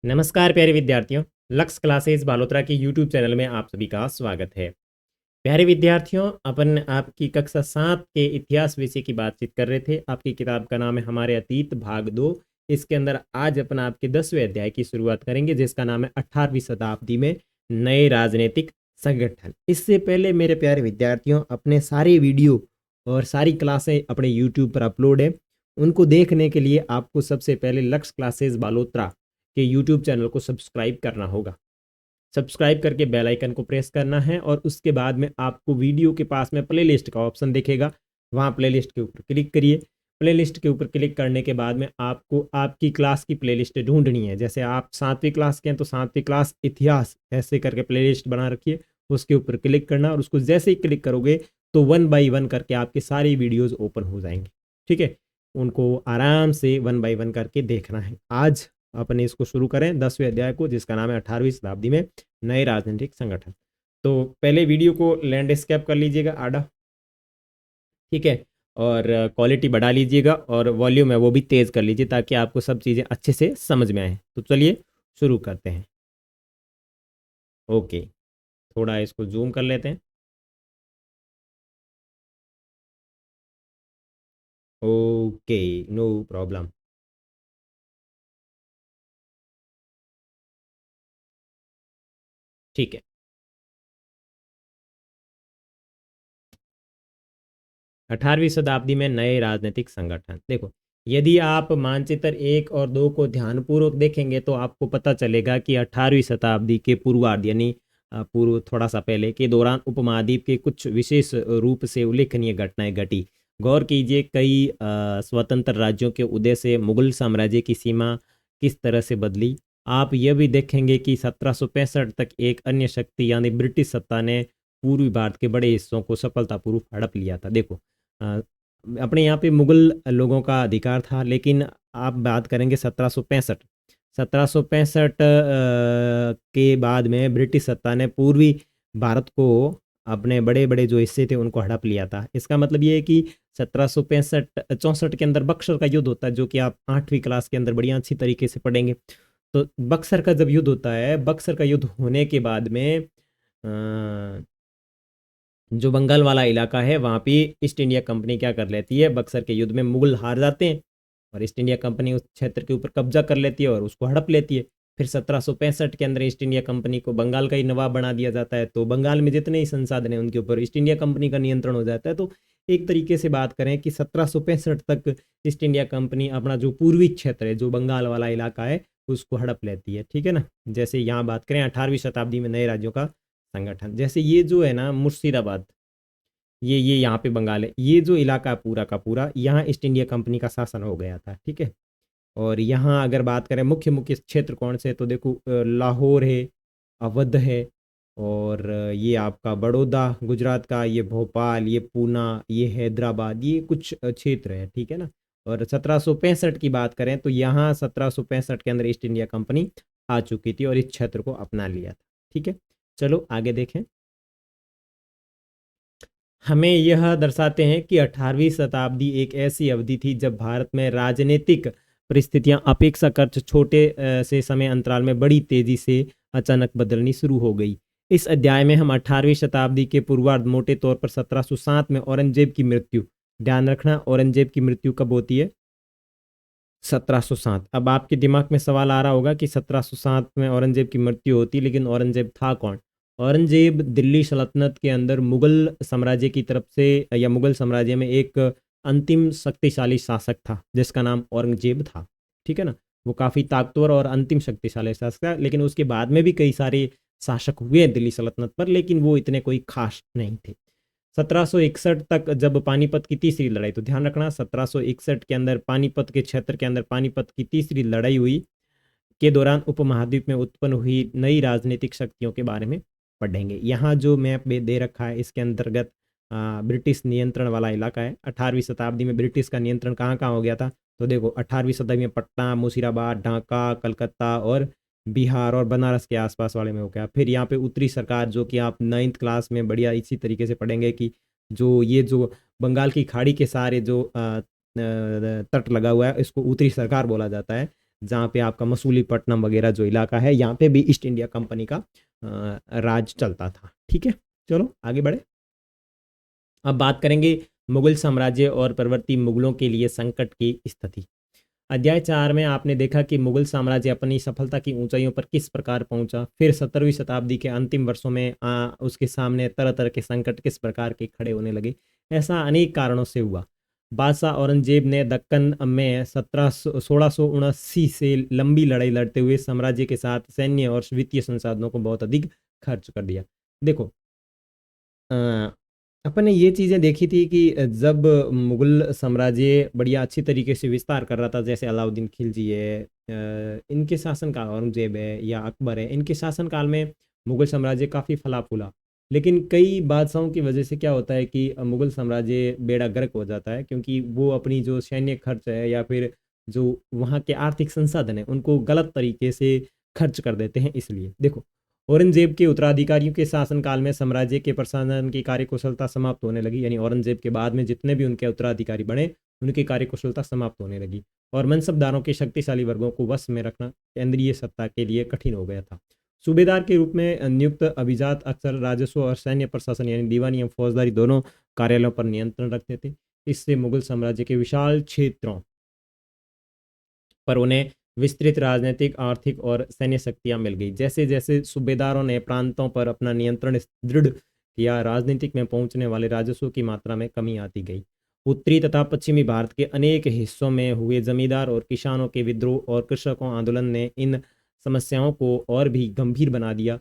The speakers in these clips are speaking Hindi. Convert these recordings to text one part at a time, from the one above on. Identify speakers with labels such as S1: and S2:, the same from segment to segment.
S1: नमस्कार प्यारे विद्यार्थियों। लक्ष्य क्लासेस बालोतरा के यूट्यूब चैनल में आप सभी का स्वागत है। प्यारे विद्यार्थियों, अपन आपकी कक्षा 7 के इतिहास विषय की बातचीत कर रहे थे। आपकी किताब का नाम है हमारे अतीत भाग 2। इसके अंदर आज अपन आपके 10वें अध्याय की शुरुआत करेंगे, जिसका नाम है 18वीं शताब्दी में नए राजनीतिक संगठन। इससे पहले मेरे प्यारे विद्यार्थियों, अपने सारे वीडियो और सारी क्लासें अपने यूट्यूब पर अपलोड है। उनको देखने के लिए आपको सबसे पहले लक्ष्य क्लासेस बालोतरा के यूट्यूब चैनल को सब्सक्राइब करना होगा। सब्सक्राइब करके बेल आइकन को प्रेस करना है और उसके बाद में आपको वीडियो के पास में प्लेलिस्ट का ऑप्शन दिखेगा। वहाँ प्लेलिस्ट के ऊपर क्लिक करिए। प्लेलिस्ट के ऊपर क्लिक करने के बाद में आपको आपकी क्लास की प्लेलिस्ट ढूंढनी है। जैसे आप 7वीं क्लास के हैं तो 7वीं क्लास इतिहास ऐसे करके प्लेलिस्ट बना रखिए, उसके ऊपर क्लिक करना और उसको जैसे ही क्लिक करोगे तो 1 बाई 1 करके आपके सारे वीडियोज़ ओपन हो जाएंगे। ठीक है, उनको आराम से 1 बाई 1 करके देखना है। आज अपने इसको शुरू करें 10वें अध्याय को, जिसका नाम है 18वीं शताब्दी में नए राजनीतिक संगठन। तो पहले वीडियो को लैंडस्केप कर लीजिएगा आधा, ठीक है, और क्वालिटी बढ़ा लीजिएगा और वॉल्यूम है वो भी तेज़ कर लीजिए ताकि आपको सब चीज़ें अच्छे से समझ में आए। तो चलिए शुरू करते हैं। ओके, थोड़ा इसको जूम कर लेते हैं। Okay, no problem. ठीक है, 18वीं शताब्दी में नए राजनीतिक संगठन। देखो, यदि आप मानचित्र 1 और 2 को ध्यानपूर्वक देखेंगे तो आपको पता चलेगा कि 18वीं शताब्दी के पूर्वार्ध यानी पूर्व थोड़ा सा पहले के दौरान उपमहाद्वीप के कुछ विशेष रूप से उल्लेखनीय घटनाएं घटी। गौर कीजिए, कई स्वतंत्र राज्यों के उदय से मुगल साम्राज्य की सीमा किस तरह से बदली। आप यह भी देखेंगे कि 1765 तक एक अन्य शक्ति यानी ब्रिटिश सत्ता ने पूर्वी भारत के बड़े हिस्सों को सफलतापूर्वक हड़प लिया था। देखो, अ, अपने यहाँ पे मुगल लोगों का अधिकार था, लेकिन आप बात करेंगे 1765 के बाद में ब्रिटिश सत्ता ने पूर्वी भारत को अपने बड़े बड़े जो हिस्से थे उनको हड़प लिया था। इसका मतलब ये है कि 1765 64 के अंदर बक्सर का युद्ध होता है, जो कि आप 8वीं क्लास के अंदर बढ़िया अच्छी तरीके से पढ़ेंगे। तो बक्सर का जब युद्ध होता है, बक्सर का युद्ध होने के बाद में जो बंगाल वाला इलाका है वहाँ पे ईस्ट इंडिया कंपनी क्या कर लेती है, बक्सर के युद्ध में मुगल हार जाते हैं और ईस्ट इंडिया कंपनी उस क्षेत्र के ऊपर कब्जा कर लेती है और उसको हड़प लेती है। फिर 1765 के अंदर ईस्ट इंडिया कंपनी को बंगाल का ही नवाब बना दिया जाता है। तो बंगाल में जितने ही संसाधन हैं उनके ऊपर ईस्ट इंडिया कंपनी का नियंत्रण हो जाता है। तो एक तरीके से बात करें कि 1765 तक ईस्ट इंडिया कंपनी अपना जो पूर्वी क्षेत्र है, जो बंगाल वाला इलाका है, उसको हड़प लेती है। ठीक है ना। जैसे यहाँ बात करें 18वीं शताब्दी में नए राज्यों का संगठन, जैसे ये जो है ना मुर्शिदाबाद, ये यहाँ पे बंगाल है, ये जो इलाका है पूरा का पूरा, यहाँ ईस्ट इंडिया कंपनी का शासन हो गया था। ठीक है। और यहाँ अगर बात करें मुख्य मुख्य क्षेत्र कौन से, तो देखो लाहौर है, अवध है, और ये आपका बड़ौदा गुजरात का, ये भोपाल, ये पूना, ये हैदराबाद, ये कुछ क्षेत्र है। ठीक है ना। और 1765 की बात करें तो यहाँ 1765 के अंदर ईस्ट इंडिया कंपनी आ चुकी थी और इस क्षेत्र को अपना लिया था। ठीक है, चलो आगे देखें। हमें यह दर्शाते हैं कि 18वीं शताब्दी एक ऐसी अवधि थी जब भारत में राजनीतिक परिस्थितियां अपेक्षाकृत छोटे से समय अंतराल में बड़ी तेजी से अचानक बदलनी शुरू हो गई। इस अध्याय में हम 18वीं शताब्दी के पूर्वार्ध, मोटे तौर पर 1707 में औरंगजेब की मृत्यु, ध्यान रखना औरंगजेब की मृत्यु कब होती है, 1707। अब आपके दिमाग में सवाल आ रहा होगा कि 1707 में औरंगजेब की मृत्यु होती, लेकिन औरंगजेब था कौन? औरंगजेब दिल्ली सल्तनत के अंदर मुगल साम्राज्य की तरफ से या मुगल साम्राज्य में एक अंतिम शक्तिशाली शासक था जिसका नाम औरंगजेब था। ठीक है ना। वो काफ़ी ताकतवर और अंतिम शक्तिशाली शासक था, लेकिन उसके बाद में भी कई सारे शासक हुए दिल्ली सल्तनत पर, लेकिन वो इतने कोई खास नहीं थे। 1761 तक जब पानीपत की तीसरी लड़ाई, तो ध्यान रखना 1761 के अंदर पानीपत के क्षेत्र के अंदर पानीपत की तीसरी लड़ाई हुई, के दौरान उपमहाद्वीप में उत्पन्न हुई नई राजनीतिक शक्तियों के बारे में पढ़ेंगे। यहाँ जो मैप दे रखा है इसके अंतर्गत ब्रिटिश नियंत्रण वाला इलाका है। 18वीं शताब्दी में ब्रिटिश का नियंत्रण कहाँ कहाँ हो गया था, तो देखो 18वीं शताब्दी में पटना, मुशीराबाद, ढाका, कलकत्ता और बिहार और बनारस के आसपास वाले में हो गया। फिर यहाँ पे उत्तरी सरकार, जो कि आप 9th क्लास में बढ़िया इसी तरीके से पढ़ेंगे कि जो ये जो बंगाल की खाड़ी के सारे जो तट लगा हुआ है इसको उत्तरी सरकार बोला जाता है। जहाँ पे आपका मसूलीपट्टनम वगैरह जो इलाका है, यहाँ पे भी ईस्ट इंडिया कंपनी का राज चलता था। ठीक है, चलो आगे बढ़े। अब बात करेंगे मुगल साम्राज्य और प्रवर्ती मुगलों के लिए संकट की स्थिति। अध्याय 4 में आपने देखा कि मुगल साम्राज्य अपनी सफलता की ऊंचाइयों पर किस प्रकार पहुंचा, फिर 17वीं शताब्दी के अंतिम वर्षों में उसके सामने तरह तरह के संकट किस प्रकार के खड़े होने लगे। ऐसा अनेक कारणों से हुआ। बादशाह औरंगजेब ने दक्कन में 1679 से लंबी लड़ाई लड़ते हुए साम्राज्य के साथ सैन्य और वित्तीय संसाधनों को बहुत अधिक खर्च कर दिया। देखो, अपन ने ये चीज़ें देखी थी कि जब मुगल साम्राज्य बढ़िया अच्छी तरीके से विस्तार कर रहा था, जैसे अलाउद्दीन खिलजी है, इनके शासनकाल, औरंगजेब है या अकबर है, इनके शासनकाल में मुगल साम्राज्य काफ़ी फला फूला। लेकिन कई बादशाहों की वजह से क्या होता है कि मुगल साम्राज्य बेड़ा गर्क हो जाता है, क्योंकि वो अपनी जो सैन्य खर्च है या फिर जो वहाँ के आर्थिक संसाधन है उनको गलत तरीके से खर्च कर देते हैं। इसलिए देखो, औरंगजेब के उत्तराधिकारियों के शासनकाल में साम्राज्य के प्रशासन की कार्यकुशलता समाप्त होने लगी। यानी औरंगजेब के बाद में जितने भी उनके उत्तराधिकारी बने, उनकी कार्यकुशलता समाप्त होने लगी और मनसबदारों के शक्तिशाली वर्गों को वश में रखना केंद्रीय सत्ता के लिए कठिन हो गया था। सूबेदार के रूप में नियुक्त अभिजात अक्सर राजस्व और सैन्य प्रशासन यानी दीवानी एवं फौजदारी दोनों कार्यालयों पर नियंत्रण रखते थे। इससे मुगल साम्राज्य के विशाल क्षेत्रों पर उन्हें विस्तृत राजनीतिक, आर्थिक और सैन्य शक्तियां मिल गई। जैसे जैसे सूबेदारों ने प्रांतों पर अपना नियंत्रण दृढ़ किया, राजनीतिक में पहुंचने वाले राजस्व की मात्रा में कमी आती गई। उत्तरी तथा पश्चिमी भारत के अनेक हिस्सों में हुए जमींदार और किसानों के विद्रोह और कृषकों आंदोलन ने इन समस्याओं को और भी गंभीर बना दिया।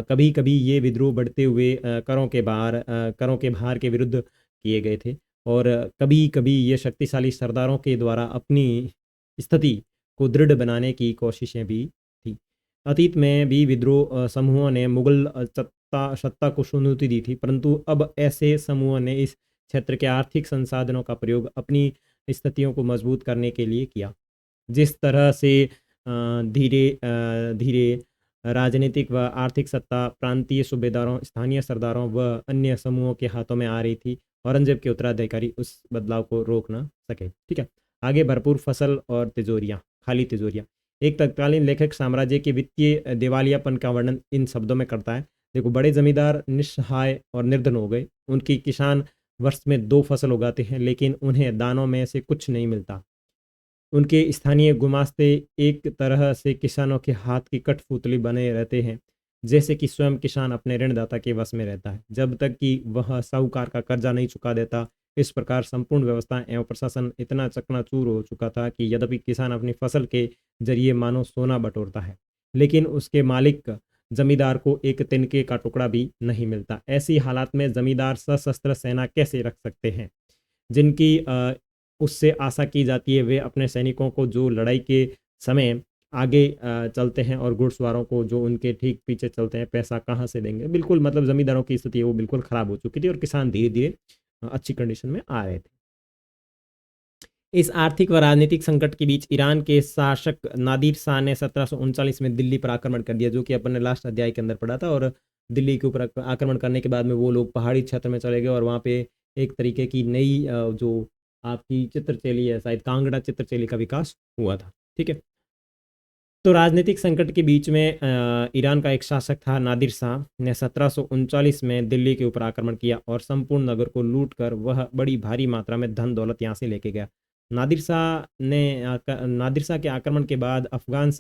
S1: कभी कभी ये विद्रोह बढ़ते हुए करों के भार के विरुद्ध किए गए थे और कभी कभी ये शक्तिशाली सरदारों के द्वारा अपनी स्थिति को दृढ़ बनाने की कोशिशें भी थी। अतीत में भी विद्रोह समूहों ने मुगल सत्ता को चुनौती दी थी, परंतु अब ऐसे समूहों ने इस क्षेत्र के आर्थिक संसाधनों का प्रयोग अपनी स्थितियों को मजबूत करने के लिए किया। जिस तरह से धीरे धीरे राजनीतिक व आर्थिक सत्ता प्रांतीय सूबेदारों, स्थानीय सरदारों व अन्य समूहों के हाथों में आ रही थी, औरंगजेब के उत्तराधिकारी उस बदलाव को रोक ना सके। ठीक है, आगे भरपूर फसल और तिजोरियाँ, खाली तिजोरियाँ। एक तत्कालीन लेखक साम्राज्य के वित्तीय दिवालियापन का वर्णन इन शब्दों में करता है। देखो, बड़े जमींदार निस्सहाय और निर्धन हो गए। उनकी किसान वर्ष में 2 फसल उगाते हैं, लेकिन उन्हें दानों में से कुछ नहीं मिलता। उनके स्थानीय गुमास्ते एक तरह से किसानों के हाथ की कठपुतली बने रहते हैं, जैसे कि स्वयं किसान अपने ऋणदाता के वश में रहता है, जब तक कि वह साहूकार का कर्जा नहीं चुका देता। इस प्रकार संपूर्ण व्यवस्था एवं प्रशासन इतना चकनाचूर हो चुका था कि यद्यपि किसान अपनी फसल के जरिए मानो सोना बटोरता है, लेकिन उसके मालिक जमींदार को एक तिनके का टुकड़ा भी नहीं मिलता। ऐसी हालात में जमींदार सशस्त्र सेना कैसे रख सकते हैं, जिनकी उससे आशा की जाती है। वे अपने सैनिकों को जो लड़ाई के समय आगे चलते हैं और घुड़सवारों को जो उनके ठीक पीछे चलते हैं, पैसा कहाँ से देंगे। बिल्कुल, मतलब ज़मींदारों की स्थिति है वो बिल्कुल ख़राब हो चुकी थी और किसान धीरे धीरे अच्छी कंडीशन में आ रहे थे। इस आर्थिक व राजनीतिक संकट के बीच ईरान के शासक नादिर शाह ने 1739 में दिल्ली पर आक्रमण कर दिया, जो कि अपन ने लास्ट अध्याय के अंदर पढ़ा था। और दिल्ली के ऊपर आक्रमण करने के बाद में वो लोग पहाड़ी क्षेत्र में चले गए और वहाँ पे एक तरीके की नई जो आपकी चित्रशैली है, शायद कांगड़ा चित्रशैली का विकास हुआ था। ठीक है, तो राजनीतिक संकट के बीच में ईरान का एक शासक था नादिर शाह ने 1739 में दिल्ली के ऊपर आक्रमण किया और संपूर्ण नगर को लूट कर वह बड़ी भारी मात्रा में धन दौलत यहाँ से लेके गया। नादिर शाह के आक्रमण के बाद अफगान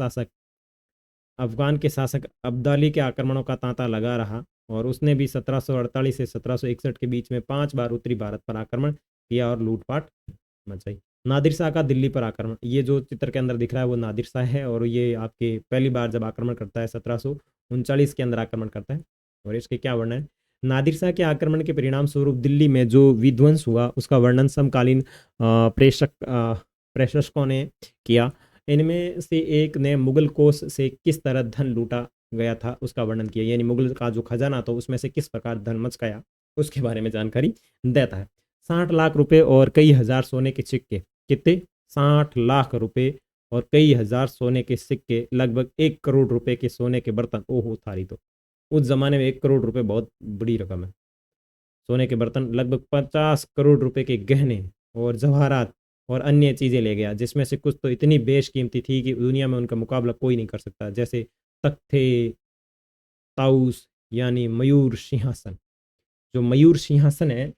S1: के शासक अब्दाली के आक्रमणों का तांता लगा रहा और उसने भी 1748 से 1761 के बीच में 5 बार उत्तरी भारत पर आक्रमण किया और लूटपाट मचाई। नादिर शाह का दिल्ली पर आक्रमण, ये जो चित्र के अंदर दिख रहा है वो नादिर शाह है और ये आपके पहली बार जब आक्रमण करता है 1739 के अंदर आक्रमण करता है। और इसके क्या वर्णन है? नादिर शाह के आक्रमण के परिणाम स्वरूप दिल्ली में जो विध्वंस हुआ उसका वर्णन समकालीन प्रेषकों ने किया। इनमें से एक ने मुगल कोष से किस तरह धन लूटा गया था उसका वर्णन किया, यानी मुगल का जो खजाना था उसमें से किस प्रकार धन मच गया उसके बारे में जानकारी देता है। 60 लाख रुपए और कई हजार सोने के सिक्के। कितने? 60 लाख रुपए और कई हजार सोने के सिक्के, लगभग 1 करोड़ रुपए के सोने के बर्तन। ओहो थारी, तो उस जमाने में 1 करोड़ रुपए बहुत बड़ी रकम है। सोने के बर्तन, लगभग 50 करोड़ रुपए के गहने और जवाहरात, और अन्य चीज़ें ले गया, जिसमें से कुछ तो इतनी बेशकीमती थी कि दुनिया में उनका मुकाबला कोई नहीं कर सकता, जैसे तख्ते ताउस यानी मयूर सिंहासन। जो मयूर सिंहासन है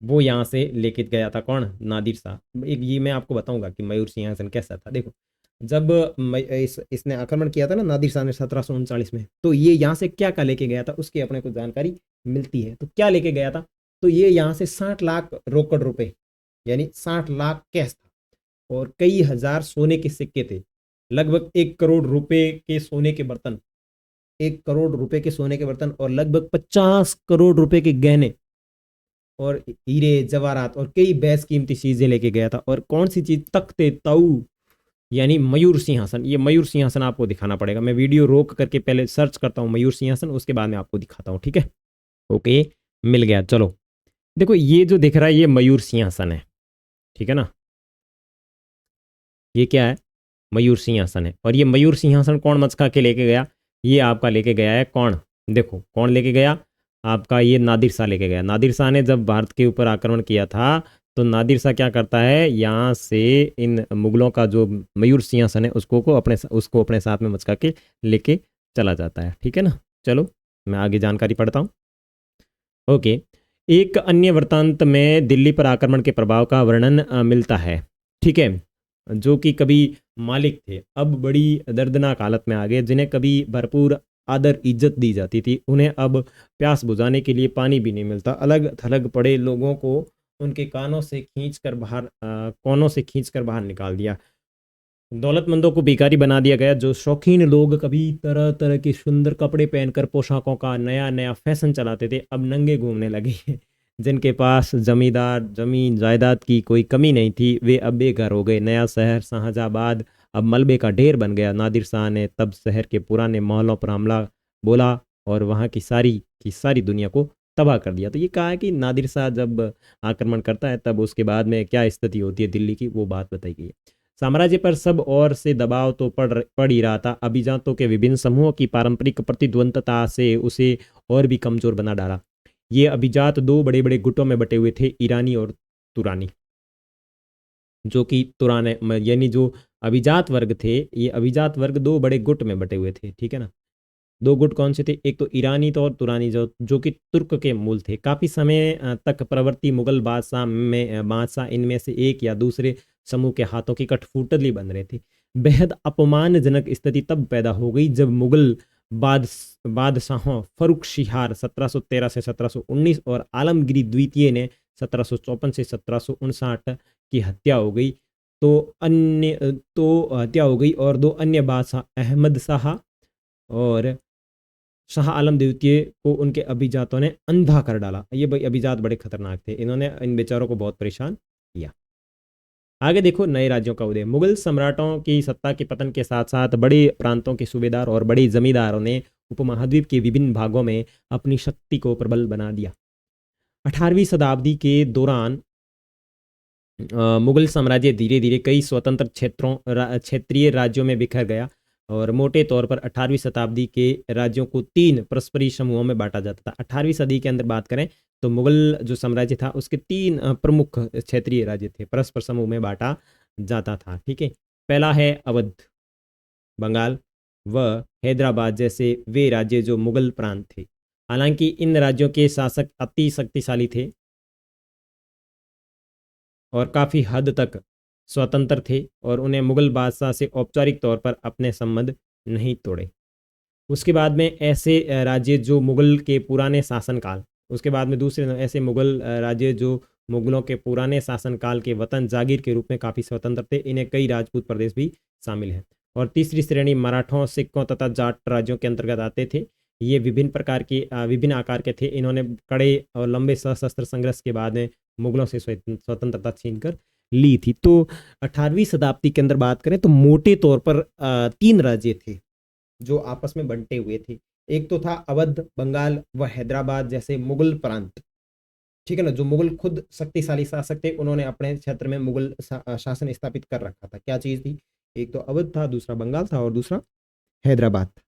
S1: वो यहाँ से लेके गया था कौन? नादिर शाह। एक ये मैं आपको बताऊंगा कि मयूर सिंहासन कैसा था। देखो, जब इसने आक्रमण किया था ना नादिर शाह ने 1739 में, तो ये यहाँ से क्या क्या लेके गया था उसकी अपने को जानकारी मिलती है। तो क्या लेके गया था? तो ये यहाँ से 60 लाख रोकड़ रुपए यानी 60 लाख कैश था, और कई हजार सोने के सिक्के थे, लगभग 1 करोड़ रुपए के सोने के बर्तन, 1 करोड़ रुपए के सोने के बर्तन, और लगभग 50 करोड़ रुपए के गहने और हीरे जवाहरात और कई बेशकीमती चीजें लेके गया था। और कौन सी चीज? तख्ते ताऊ यानी मयूर सिंहासन। ये मयूर सिंहासन आपको दिखाना पड़ेगा, मैं वीडियो रोक करके पहले सर्च करता हूँ मयूर सिंहासन, उसके बाद में आपको दिखाता हूँ, ठीक है? ओके, मिल गया। चलो देखो, ये जो दिख रहा है ये मयूर सिंहासन है, ठीक है ना? ये क्या है? मयूर सिंहासन है। और ये मयूर सिंहासन कौन मचका के लेके गया? ये आपका लेके गया है कौन? देखो कौन लेके गया? आपका ये नादिर शाह लेके गया। नादिर शाह ने जब भारत के ऊपर आक्रमण किया था, तो नादिर शाह क्या करता है, यहाँ से इन मुगलों का जो मयूर सिंहासन है उसको अपने साथ में मचका के लेके चला जाता है, ठीक है ना? चलो मैं आगे जानकारी पढ़ता हूँ। ओके, एक अन्य वृत्तांत में दिल्ली पर आक्रमण के प्रभाव का वर्णन मिलता है, ठीक है, जो कि कभी मालिक थे अब बड़ी दर्दनाक हालत में आ गए, जिन्हें कभी भरपूर आदर इज्जत दी जाती थी, उन्हें अब प्यास बुझाने के लिए पानी भी नहीं मिलता। अलग थलग पड़े लोगों को उनके कोनों से खींचकर बाहर निकाल दिया। दौलतमंदों को भिखारी बना दिया गया। जो शौकीन लोग कभी तरह तरह के सुंदर कपड़े पहनकर पोशाकों का नया नया फैशन चलाते थे, अब नंगे घूमने लगे। जिनके पास जमींदार जमीन जायदाद की कोई कमी नहीं थी, वे अब बेघर हो गए। नया शहर शाहजहाबाद अब मलबे का ढेर बन गया। नादिर शाह ने तब शहर के पुराने महलों पर हमला बोला और वहाँ की सारी दुनिया को तबाह कर दिया। तो ये कहा है कि नादिर शाह जब आक्रमण करता है तब उसके बाद में क्या स्थिति होती है दिल्ली की, वो बात बताई गई है। साम्राज्य पर सब ओर से दबाव तो पड़ ही रहा था। अभिजातों के विभिन्न समूहों की पारंपरिक प्रतिद्वंदता से उसे और भी कमजोर बना डाला। ये अभिजात दो बड़े बड़े गुटों में बटे हुए थे, ईरानी और तुरानी। जो कि तुराने यानी जो अभिजात वर्ग थे, ये अभिजात वर्ग दो बड़े गुट में बटे हुए थे, ठीक है ना? दो गुट कौन से थे? एक तो ईरानी तो और तुरानी, जो कि तुर्क के मूल थे। काफी समय तक प्रवर्ती मुगल बादशाह इनमें से एक या दूसरे समूह के हाथों की कठपुतली बन रहे थे। बेहद अपमानजनक स्थिति तब पैदा हो गई जब मुगल बादशाहों फरुख शिहार 1713 से 1719 और आलमगिरी द्वितीय ने 1754 से 1759 की हत्या हो गई। हत्या हो गई और दो अन्य बादशाह अहमद शाह और शाह आलम द्वितीय को उनके अभिजातों ने अंधा कर डाला। ये भाई अभिजात बड़े खतरनाक थे, इन्होंने इन बेचारों को बहुत परेशान किया। आगे देखो, नए राज्यों का उदय। मुगल सम्राटों की सत्ता के पतन के साथ साथ बड़े प्रांतों के सूबेदार और बड़े जमींदारों ने उपमहाद्वीप के विभिन्न भागों में अपनी शक्ति को प्रबल बना दिया। 18वीं शताब्दी के दौरान मुगल साम्राज्य धीरे धीरे कई स्वतंत्र क्षेत्रीय राज्यों में बिखर गया और मोटे तौर पर 18वीं शताब्दी के राज्यों को 3 परस्परी समूहों में बांटा जाता था। 18वीं सदी के अंदर बात करें तो मुगल जो साम्राज्य था उसके 3 प्रमुख क्षेत्रीय राज्य थे, परस्पर समूह में बांटा जाता था, ठीक है? पहला है अवध, बंगाल व हैदराबाद जैसे वे राज्य जो मुगल प्रांत थे। हालांकि इन राज्यों के शासक अति शक्तिशाली थे और काफ़ी हद तक स्वतंत्र थे और उन्हें मुगल बादशाह से औपचारिक तौर पर अपने संबंध नहीं तोड़े। उसके बाद में ऐसे राज्य जो मुगल के पुराने शासनकाल, उसके बाद में दूसरे ऐसे मुगल राज्य जो मुगलों के पुराने शासनकाल के वतन जागीर के रूप में काफ़ी स्वतंत्र थे, इन्हें कई राजपूत प्रदेश भी शामिल हैं। और तीसरी श्रेणी मराठों, सिखों तथा जाट राज्यों के अंतर्गत आते थे। ये विभिन्न आकार के थे। इन्होंने कड़े और लंबे सशस्त्र संघर्ष के बाद में मुगलों से स्वतंत्रता छीनकर ली थी। तो 18वीं शताब्दी के अंदर बात करें तो मोटे तौर पर 3 राज्य थे जो आपस में बंटे हुए थे। एक तो था अवध, बंगाल व हैदराबाद जैसे मुगल प्रांत, ठीक है ना, जो मुगल खुद शक्तिशाली शासक थे, उन्होंने अपने क्षेत्र में मुगल शासन स्थापित कर रखा था। क्या चीज थी? एक तो अवध था, दूसरा बंगाल था और दूसरा हैदराबाद था।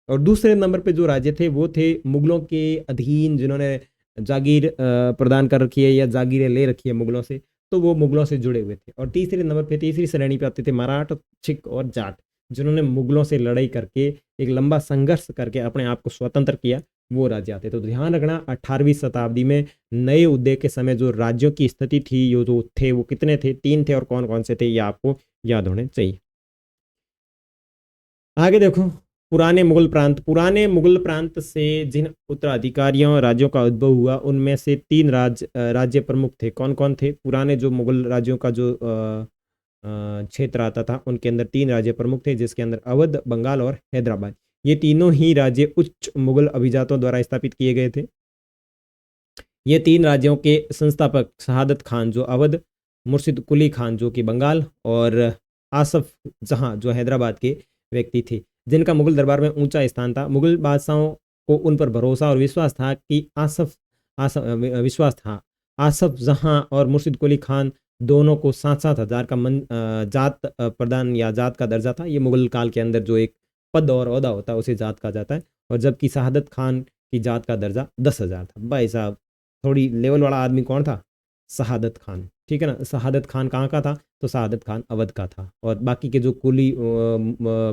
S1: और दूसरे नंबर पे जो राज्य थे वो थे मुगलों के अधीन, जिन्होंने जागीर प्रदान कर रखी है या जागीरें ले रखी है मुगलों से, तो वो मुगलों से जुड़े हुए थे। और तीसरे नंबर पे, तीसरी श्रेणी पे आते थे मराठ, छिक और जाट, जिन्होंने मुगलों से लड़ाई करके एक लंबा संघर्ष करके अपने आप को स्वतंत्र किया, वो राज्य आते। तो ध्यान रखना 18वीं शताब्दी में नए उदय के समय जो राज्यों की स्थिति थी, यो जो थे वो कितने थे, 3 थे, और कौन कौन से थे ये आपको याद होने चाहिए। आगे देखो, पुराने मुगल प्रांत से जिन उत्तराधिकारियों राज्यों का उद्भव हुआ, उनमें से 3 राज्य प्रमुख थे। कौन कौन थे? पुराने जो मुगल राज्यों का जो क्षेत्र आता था, उनके अंदर 3 राज्य प्रमुख थे, जिसके अंदर अवध, बंगाल और हैदराबाद। ये तीनों ही राज्य उच्च मुगल अभिजातों द्वारा स्थापित किए गए थे। ये 3 राज्यों के संस्थापक शहादत खान जो अवध, मुर्शिद कुली खान जो कि बंगाल, और आसफ जहां जो हैदराबाद के व्यक्ति थे, जिनका मुगल दरबार में ऊंचा स्थान था। मुगल बादशाहों को उन पर भरोसा और विश्वास था कि आसफ जहां और मुर्शिद कुली खान दोनों को 7,000 का जात प्रदान या जात का दर्जा था। ये मुगल काल के अंदर जो एक पद और ओहदा होता है उसे जात कहा जाता है। और जबकि शहादत खान की जात का दर्जा 10,000 था। भाई साहब, थोड़ी लेवल वाला आदमी कौन था? शहादत खान, ठीक है ना। शहादत खान कहाँ का था? तो शहादत खान अवध का था। और बाकी के जो कुली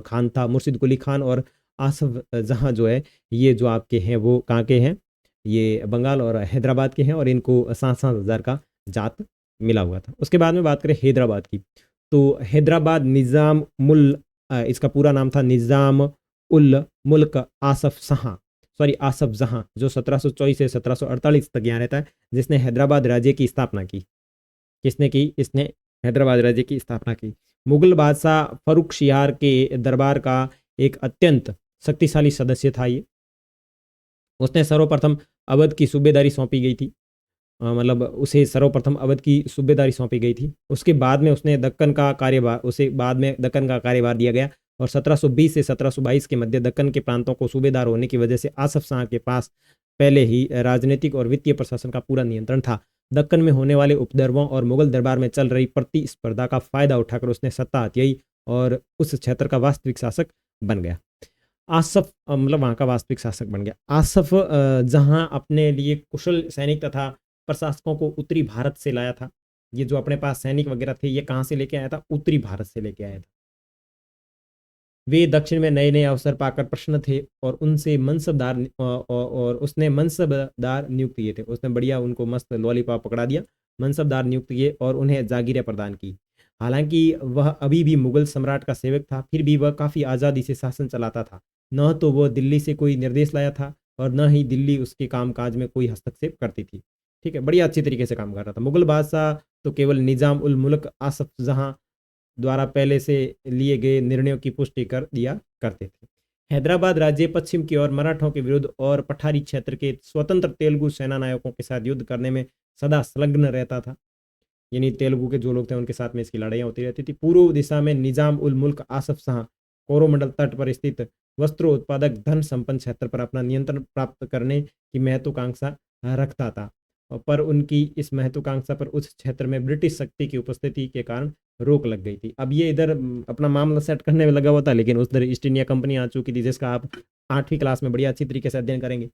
S1: खान था, मुर्शिद कुली खान और आसफ जहाँ जो है, ये जो आपके हैं वो कहाँ के हैं? ये बंगाल और हैदराबाद के हैं, और इनको 7,000 का जात मिला हुआ था। उसके बाद में बात करें हैदराबाद की, तो हैदराबाद इसका पूरा नाम था निज़ाम उल मुल्क आसफ जहां, जो 1724 से 1748 तक यहाँ रहता है, जिसने हैदराबाद राज्य की स्थापना की। किसने की? इसने हैदराबाद राज्य की स्थापना की। मुगल बादशाह फरुख शियार के दरबार का एक अत्यंत शक्तिशाली सदस्य था ये। उसने सर्वप्रथम अवध की सूबेदारी सौंपी गई थी, मतलब उसे सर्वप्रथम अवध की सूबेदारी सौंपी गई थी। उसके बाद में उसे बाद में दक्कन का कार्यभार दिया गया, और 1720 से 1722 के मध्य दक्कन के प्रांतों को सूबेदार होने की वजह से आसफ शाह के पास पहले ही राजनीतिक और वित्तीय प्रशासन का पूरा नियंत्रण था। दक्कन में होने वाले उपद्रवों और मुगल दरबार में चल रही प्रतिस्पर्धा का फायदा उठाकर उसने सत्ता हथियाई और उस क्षेत्र का वास्तविक शासक बन गया। मतलब वहाँ का वास्तविक शासक बन गया। आसफ जहाँ अपने लिए कुशल सैनिक तथा प्रशासकों को उत्तरी भारत से लाया था। ये जो अपने पास सैनिक वगैरह थे, ये कहाँ से लेके आया था? उत्तरी भारत से लेके आया था। वे दक्षिण में नए नए अवसर पाकर प्रसन्न थे, और उनसे मनसबदार और उसने मनसबदार नियुक्त किए थे। उसने बढ़िया उनको मस्त लॉलीपॉप पकड़ा दिया, मनसबदार नियुक्त किए और उन्हें जागीरें प्रदान की। हालांकि वह अभी भी मुगल सम्राट का सेवक था, फिर भी वह काफ़ी आज़ादी से शासन चलाता था। न तो वह दिल्ली से कोई निर्देश लाया था, और न ही दिल्ली उसके कामकाज में कोई हस्तक्षेप करती थी। ठीक है, बढ़िया अच्छी तरीके से काम कर रहा था। मुगल बादशाह तो केवल निज़ाम उल मुल्क आसफ जहां द्वारा पहले से लिए गए निर्णयों की पुष्टि कर दिया करते थे। हैदराबाद राज्य पश्चिम की ओर मराठों के विरुद्ध और पठारी क्षेत्र के स्वतंत्र तेलुगु सेना नायकों के साथ युद्ध करने में सदा संलग्न रहता था। यानी तेलुगु के जो लोग थे उनके साथ में इसकी लड़ाइयाँ होती रहती थी। पूर्व दिशा में निजाम उल मुल्क आसफ शाह कोरोमंडल तट पर स्थित वस्त्रों उत्पादक धन संपन्न क्षेत्र पर अपना नियंत्रण प्राप्त करने की महत्वाकांक्षा रखता था, पर उनकी इस महत्वाकांक्षा पर उस क्षेत्र में ब्रिटिश शक्ति की उपस्थिति के कारण रोक लग गई थी। अब ये इधर अपना मामला सेट करने में लगा हुआ था, लेकिन उधर ईस्ट इंडिया कंपनी आ चुकी थी, जिसका आप 8वीं क्लास में बढ़िया अच्छी तरीके से अध्ययन करेंगे।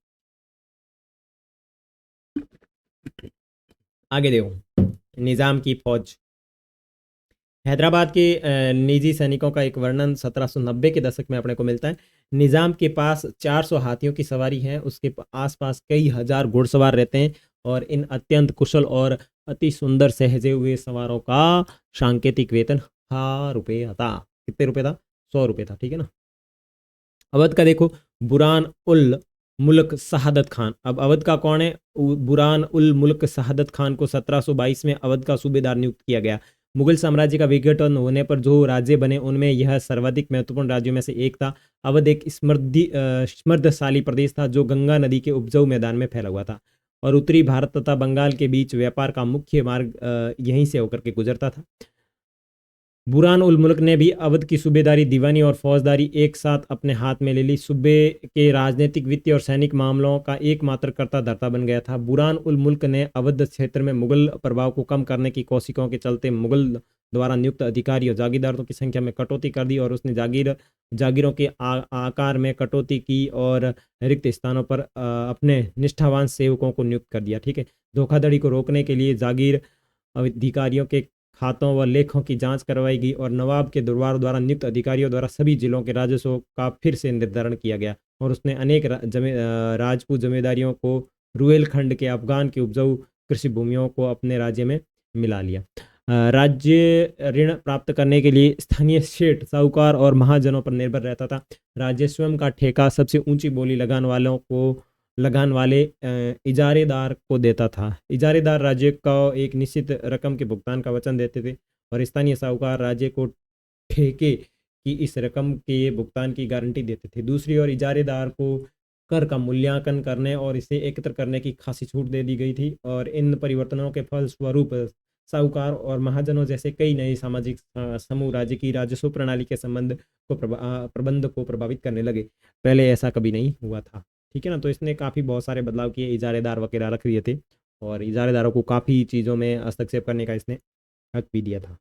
S1: आगे देखो, निजाम की फौज। हैदराबाद के निजी सैनिकों का एक वर्णन 1790 के दशक में अपने को मिलता है। निजाम के पास 400 हाथियों की सवारी है, उसके आसपास कई हजार घुड़सवार रहते हैं, और इन अत्यंत कुशल और अति सुंदर सहजे हुए सवारों का सांकेतिक वेतन ₹1,000 था। कितने रुपए था? 100 रुपये था, ठीक है ना। अवध का देखो, बुरान उल मुल्क शहादत खान। अब अवध का कौन है? बुरान उल मुल्क शहादत खान को 1722 में अवध का सूबेदार नियुक्त किया गया। मुगल साम्राज्य का विघटन होने पर जो राज्य बने उनमें यह सर्वाधिक महत्वपूर्ण राज्यों में से एक था। अवध एक समृद्धशाली प्रदेश था जो गंगा नदी के उपजाऊ मैदान में फैला हुआ था, और उत्तरी भारत तथा बंगाल के बीच व्यापार का मुख्य मार्ग यहीं से होकर के गुजरता था। बुरहान उल मुल्क ने भी अवध की सूबेदारी, दीवानी और फौजदारी एक साथ अपने हाथ में ले ली। सूबे के राजनीतिक, वित्तीय और सैनिक मामलों का एकमात्र कर्ता धर्ता बन गया था। बुरहान उल मुल्क ने अवध क्षेत्र में मुगल प्रभाव को कम करने की कोशिशों के चलते मुगल द्वारा नियुक्त अधिकारी और जागीरदारों की संख्या में कटौती कर दी और उसने जागीरों के आकार में कटौती की और रिक्त स्थानों पर अपने निष्ठावान सेवकों को नियुक्त कर दिया। ठीक है, धोखाधड़ी को रोकने के लिए जागीर अधिकारियों के खातों व लेखों की जांच करवाई गई और नवाब के दरबार द्वारा नियुक्त अधिकारियों द्वारा सभी जिलों के राजस्व का फिर से निर्धारण किया गया और उसने अनेक राजपूत जमींदारियों को रुहेलखंड के अफगान की उपजाऊ कृषि भूमियों को अपने राज्य में मिला लिया। राज्य ऋण प्राप्त करने के लिए स्थानीय सेठ, साहूकार और महाजनों पर निर्भर रहता था। राज्य स्वयं का ठेका सबसे ऊंची बोली लगान वाले इजारेदार को देता था। इजारेदार राज्य को एक निश्चित रकम के भुगतान का वचन देते थे और स्थानीय साहूकार राज्य को ठेके की इस रकम के भुगतान की गारंटी देते थे। दूसरी ओर इजारेदार को कर का मूल्यांकन करने और इसे एकत्र करने की खासी छूट दे दी गई थी और इन परिवर्तनों के फलस्वरूप साहूकार और महाजनों जैसे कई नए सामाजिक समूह राज्य की राजस्व प्रणाली के प्रबंध को प्रभावित करने लगे। पहले ऐसा कभी नहीं हुआ था। ठीक है ना, तो इसने काफ़ी बहुत सारे बदलाव किए, इजारेदार वगैरह रख दिए थे और इजारेदारों को काफ़ी चीज़ों में हस्तक्षेप करने का इसने हक भी दिया था।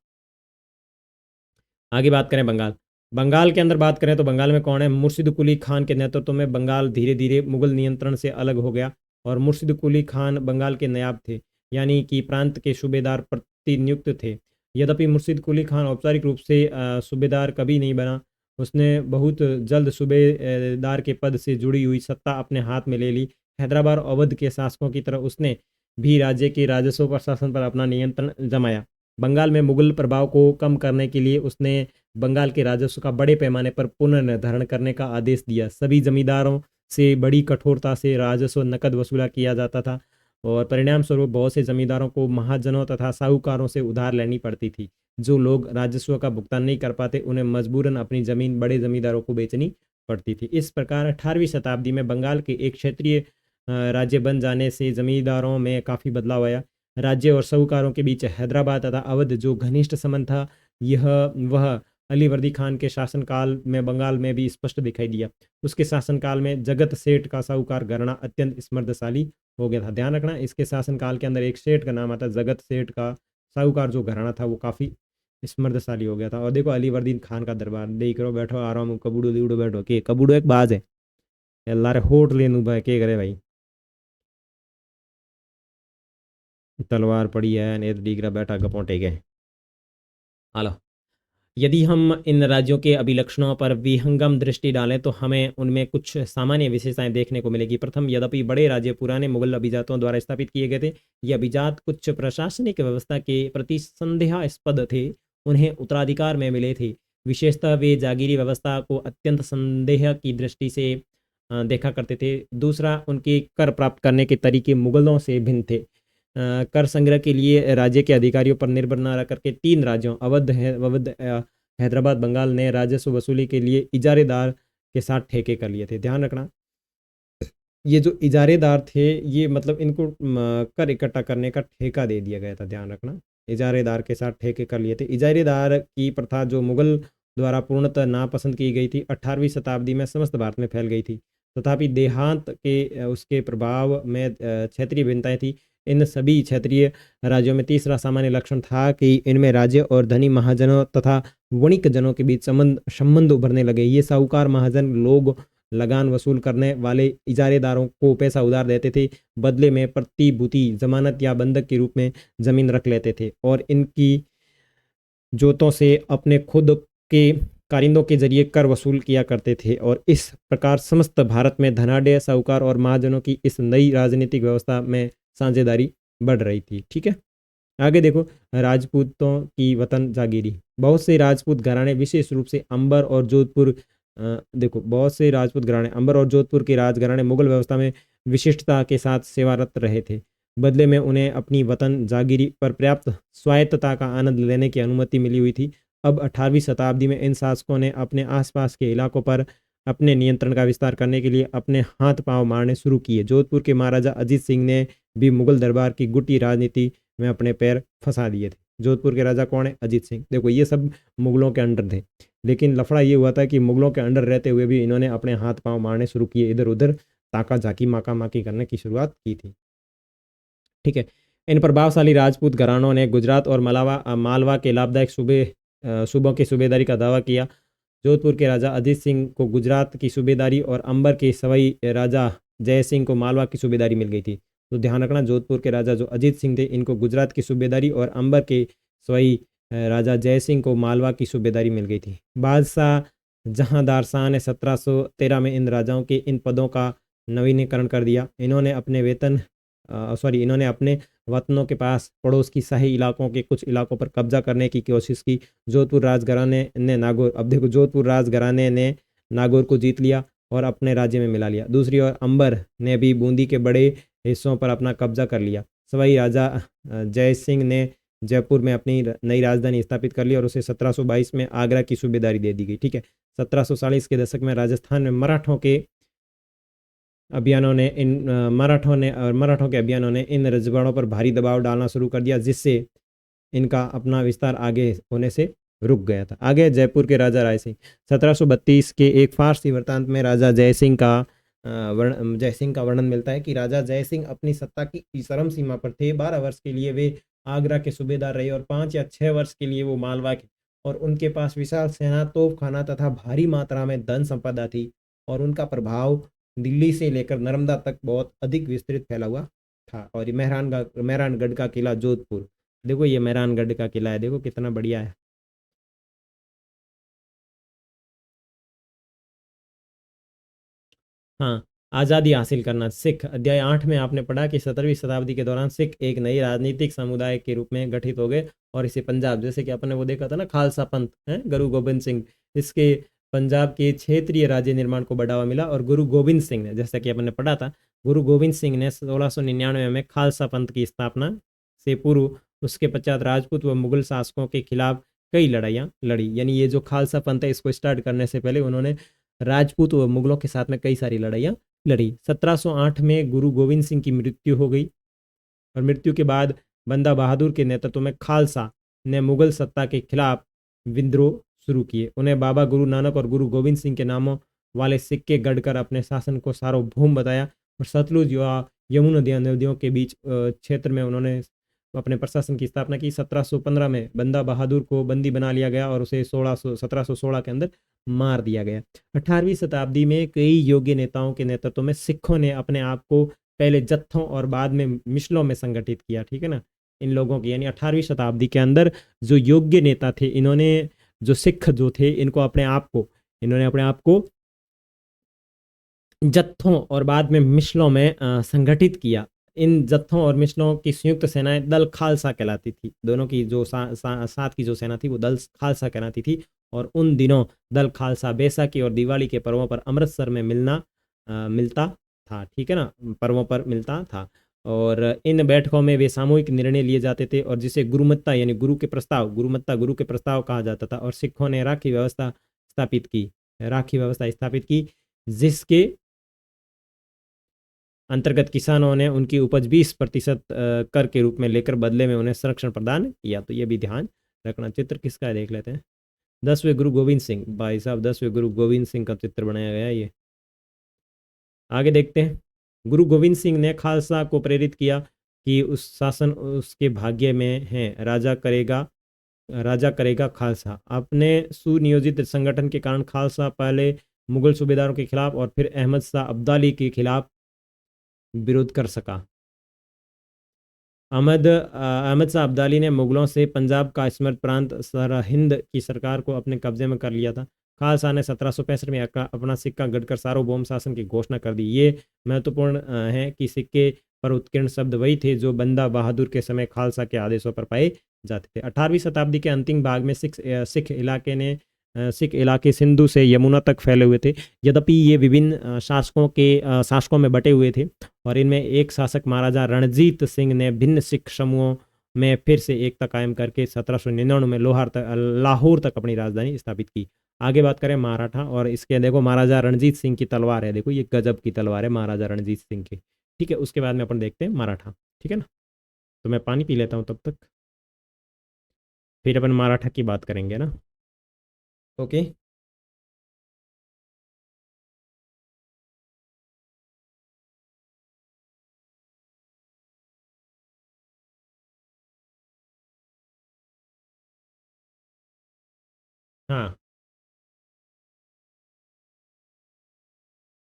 S1: आगे बात करें बंगाल के अंदर बात करें तो बंगाल में कौन है? मुर्शिद कुली खान के नेतृत्व में बंगाल धीरे धीरे मुगल नियंत्रण से अलग हो गया और मुर्शिद कुली खान बंगाल के नायब थे, यानी कि प्रांत के सूबेदार प्रतिनियुक्त थे। यद्यपि मुर्शिद कुली खान औपचारिक रूप से सूबेदार कभी नहीं बना, उसने बहुत जल्द सूबेदार के पद से जुड़ी हुई सत्ता अपने हाथ में ले ली। हैदराबाद और अवध के शासकों की तरह उसने भी राज्य के राजस्व प्रशासन पर अपना नियंत्रण जमाया। बंगाल में मुगल प्रभाव को कम करने के लिए उसने बंगाल के राजस्व का बड़े पैमाने पर पुनर्निर्धारण करने का आदेश दिया। सभी जमींदारों से बड़ी कठोरता से राजस्व नकद वसूला किया जाता था और परिणाम स्वरूप बहुत से जमींदारों को महाजनों तथा साहूकारों से उधार लेनी पड़ती थी। जो लोग राजस्व का भुगतान नहीं कर पाते उन्हें मजबूरन अपनी जमीन बड़े जमींदारों को बेचनी पड़ती थी। इस प्रकार 18वीं शताब्दी में बंगाल के एक क्षेत्रीय राज्य बन जाने से जमींदारों में काफ़ी बदलाव आया। राज्य और साहूकारों के बीच हैदराबाद तथा अवध जो घनिष्ठ संबंध था वह अलीवर्दी खान के शासनकाल में बंगाल में भी स्पष्ट दिखाई दिया। उसके शासनकाल में जगत सेठ का साहूकार घराना अत्यंत समृद्धशाली हो गया था। ध्यान रखना, इसके शासनकाल के अंदर एक सेठ का नाम आता, जगत सेठ का साहूकार जो घराना था वो काफ़ी समृद्धशाली हो गया था। और देखो अलीवर्दी खान का दरबार देख रहे हो, बैठो आराम कबूडो दीडो बैठो के कबूडो एक बाज है अल्लाह रे होट लेनू भाई के करे भाई तलवार पड़ी है नेत डीगरा बैठा गपोटे के। हालो, यदि हम इन राज्यों के अभिलक्षणों पर विहंगम दृष्टि डालें तो हमें उनमें कुछ सामान्य विशेषताएं देखने को मिलेगी। प्रथम, यद्यपि बड़े राज्य पुराने मुगल अभिजातों द्वारा स्थापित किए गए थे, ये अभिजात कुछ प्रशासनिक व्यवस्था के प्रति संदेहास्पद थे, उन्हें उत्तराधिकार में मिले थे। विशेषतः वे जागीरी व्यवस्था को अत्यंत संदेह की दृष्टि से देखा करते थे। दूसरा, उनके कर प्राप्त करने के तरीके मुगलों से भिन्न थे। कर संग्रह के लिए राज्य के अधिकारियों पर निर्भर न रह करके 3 राज्यों अवध हैदराबाद बंगाल ने राजस्व वसूली के लिए इजारेदार के साथ ठेके कर लिए थे। ध्यान रखना, ये जो इजारेदार थे ये मतलब इनको कर इकट्ठा करने का ठेका दे दिया गया था। ध्यान रखना, इजारेदार के साथ ठेके कर लिए थे। इजारेदार की प्रथा जो मुगल द्वारा पूर्णतः नापसंद की गई थी, 18वीं शताब्दी में समस्त भारत में फैल गई थी। तथापि देहांत के उसके प्रभाव में क्षेत्रीय भिन्नताएं थी। इन सभी क्षेत्रीय राज्यों में तीसरा सामान्य लक्षण था कि इनमें राज्य और धनी महाजनों तथा वणिक जनों के बीच संबंध उभरने लगे। ये साहूकार महाजन लोग लगान वसूल करने वाले इजारेदारों को पैसा उधार देते थे, बदले में प्रतिभूति, जमानत या बंधक के रूप में जमीन रख लेते थे और इनकी जोतों से अपने खुद के कारिंदों के जरिए कर वसूल किया करते थे। और इस प्रकार समस्त भारत में धनाढ़, साहूकार और महाजनों की इस नई राजनीतिक व्यवस्था में साझेदारी बढ़ रही थी। ठीक है, आगे देखो, राजपूतों की वतन जागीरी। बहुत से राजपूत घराने विशेष रूप से अंबर और जोधपुर बहुत से राजपूत घराने अंबर और जोधपुर के राजघराने मुगल व्यवस्था में विशिष्टता के साथ सेवारत रहे थे। बदले में उन्हें अपनी वतन जागीरी पर पर्याप्त स्वायत्तता का आनंद लेने की अनुमति मिली हुई थी। अब 18वीं शताब्दी में इन शासकों ने अपने आसपास के इलाकों पर अपने नियंत्रण का विस्तार करने के लिए अपने हाथ पांव मारने शुरू किए। जोधपुर के महाराजा अजीत सिंह ने भी मुगल दरबार की गुटी राजनीति में अपने पैर फंसा दिए थे। जोधपुर के राजा कौन है? अजीत सिंह। देखो ये सब मुगलों के अंडर थे, लेकिन लफड़ा ये हुआ था कि मुगलों के अंडर रहते हुए भी इन्होंने अपने हाथ पांव मारने शुरू किए, इधर उधर ताका झाकी माका माकी करने की शुरुआत की थी। ठीक है। इन प्रभावशाली राजपूत घरानों ने गुजरात और मालवा के लाभदायक सूबों की सूबेदारी का दावा किया। जोधपुर के राजा अजीत सिंह को गुजरात की सूबेदारी और अंबर के सवाई राजा जय सिंह को मालवा की सूबेदारी मिल गई थी। तो ध्यान रखना, जोधपुर के राजा जो अजीत सिंह थे, इनको गुजरात की सूबेदारी और अंबर के सवाई राजा जय सिंह को मालवा की सूबेदारी मिल गई थी। बादशाह जहांदार शाह ने 1713 में इन राजाओं के इन पदों का नवीनीकरण कर दिया। इन्होंने अपने वतनों के पास पड़ोस की शाही इलाकों के कुछ इलाकों पर कब्जा करने की कोशिश की। जोधपुर राजघराने ने नागौर, अब देखो जोधपुर राजघराने ने नागौर को जीत लिया और अपने राज्य में मिला लिया। दूसरी ओर अंबर ने भी बूंदी के बड़े हिस्सों पर अपना कब्जा कर लिया। सवाई राजा जय सिंह ने जयपुर में अपनी नई राजधानी स्थापित कर ली और उसे 1722 में आगरा की सूबेदारी दे दी गई। ठीक है। 1740 के दशक में राजस्थान में मराठों के अभियानों ने इन रजवाड़ों पर भारी दबाव डालना शुरू कर दिया, जिससे इनका अपना विस्तार आगे होने से रुक गया था। आगे जयपुर के राजा राय सिंह। 1732 के एक फारसी वृत्तांत में राजा जयसिंह का वर्णन मिलता है कि राजा जयसिंह अपनी सत्ता की चरम सीमा पर थे। 12 वर्ष के लिए वे आगरा के सूबेदार रहे और 5 या 6 वर्ष के लिए वो मालवा के, और उनके पास विशाल सेना, तोपखाना तथा भारी मात्रा में धन संपदा थी और उनका प्रभाव दिल्ली से लेकर नर्मदा तक बहुत अधिक विस्तृत फैला हुआ था। और ये मेहरानगढ़ का किला जोधपुर, देखो ये मेहरानगढ़ का किला है, देखो कितना बढ़िया है। हाँ, आज़ादी हासिल करना। सिख, अध्याय 8 में आपने पढ़ा कि 17वीं शताब्दी के दौरान सिख एक नई राजनीतिक समुदाय के रूप में गठित हो गए और इसे पंजाब, जैसे कि अपने वो देखा था ना खालसा पंथ है, गुरु गोबिंद सिंह, इसके पंजाब के क्षेत्रीय राज्य निर्माण को बढ़ावा मिला। और गुरु गोबिंद सिंह ने, जैसा कि अपन ने पढ़ा था, गुरु गोबिंद सिंह ने 1699 में खालसा पंथ की स्थापना से पूर्व उसके पश्चात राजपूत व मुगल शासकों के खिलाफ कई लड़ाइयाँ लड़ी। यानी ये जो खालसा पंथ है, इसको स्टार्ट करने से पहले उन्होंने राजपूत व मुगलों के साथ में कई सारी लड़ाइयाँ लड़ी। 1708 में गुरु गोविंद सिंह की मृत्यु हो गई और मृत्यु के बाद बंदा बहादुर के नेतृत्व में खालसा ने मुगल सत्ता के खिलाफ विद्रोह शुरू किए। उन्हें बाबा गुरु नानक और गुरु गोविंद सिंह के नामों वाले सिक्के गढ़कर अपने शासन को सार्वभौम बताया और सतलुज या यमुना नदियों के बीच क्षेत्र में उन्होंने अपने प्रशासन की स्थापना की। 1715 में बंदा बहादुर को बंदी बना लिया गया और उसे 1716 के अंदर मार दिया गया। 18वीं शताब्दी में कई योग्य नेताओं के नेतृत्व में सिखों ने अपने आप को पहले जत्थों और बाद में मिसलों में संगठित किया। ठीक है ना, इन लोगों की, यानी 18वीं शताब्दी के अंदर जो योग्य नेता थे, इन्होंने जो सिख जो थे, इन्होंने अपने आप को जत्थों और बाद में मिसलों में संगठित किया। इन जत्थों और मिसलों की संयुक्त सेनाएं दल खालसा कहलाती थी। दोनों की जो साथ की जो सेना थी वो दल खालसा कहलाती थी। और उन दिनों दल खालसा बैसाखी और दिवाली के पर्वों पर अमृतसर में मिलता था। ठीक है ना, पर्वों पर मिलता था और इन बैठकों में वे सामूहिक निर्णय लिए जाते थे और जिसे गुरुमत्ता यानी गुरु के प्रस्ताव कहा जाता था। और सिखों ने राखी व्यवस्था स्थापित की जिसके अंतर्गत किसानों ने उनकी उपज 20% कर के रूप में लेकर बदले में उन्हें संरक्षण प्रदान किया। तो ये भी ध्यान रखना। चित्र किसका है देख लेते हैं। 10वें गुरु गोविंद सिंह, भाई साहब 10वें गुरु गोविंद सिंह का चित्र बनाया गया है ये। आगे देखते हैं। गुरु गोविंद सिंह ने खालसा को प्रेरित किया कि उस शासन उसके भाग्य में है, राजा करेगा खालसा। अपने सुनियोजित संगठन के कारण खालसा पहले मुगल सूबेदारों के खिलाफ और फिर अहमद शाह अब्दाली के खिलाफ विरोध कर सका। अहमद शाह अब्दाली ने मुगलों से पंजाब का स्मृत प्रांत सरहिंद की सरकार को अपने कब्जे में कर लिया था। खालसा ने 1765 में अपना सिक्का गढ़कर सार्वभौम शासन की घोषणा कर दी। ये महत्वपूर्ण है कि सिक्के पर उत्कीर्ण शब्द वही थे जो बंदा बहादुर के समय खालसा के आदेशों पर पाए जाते थे। 18वीं शताब्दी के अंतिम भाग में सिख इलाके सिंधु से यमुना तक फैले हुए थे। यद्यपि ये विभिन्न शासकों में बटे हुए थे और इनमें एक शासक महाराजा रणजीत सिंह ने भिन्न सिख समूहों में फिर से एकता कायम करके 1799 में लाहौर तक अपनी राजधानी स्थापित की। आगे बात करें मराठा, और इसके देखो महाराजा रणजीत सिंह की तलवार है, देखो ये गजब की तलवार है महाराजा रणजीत सिंह की। ठीक है, उसके बाद में अपन देखते हैं मराठा। ठीक है ना, तो मैं पानी पी लेता हूँ तब तक। फिर अपन मराठा की बात करेंगे ना। ओके। हाँ,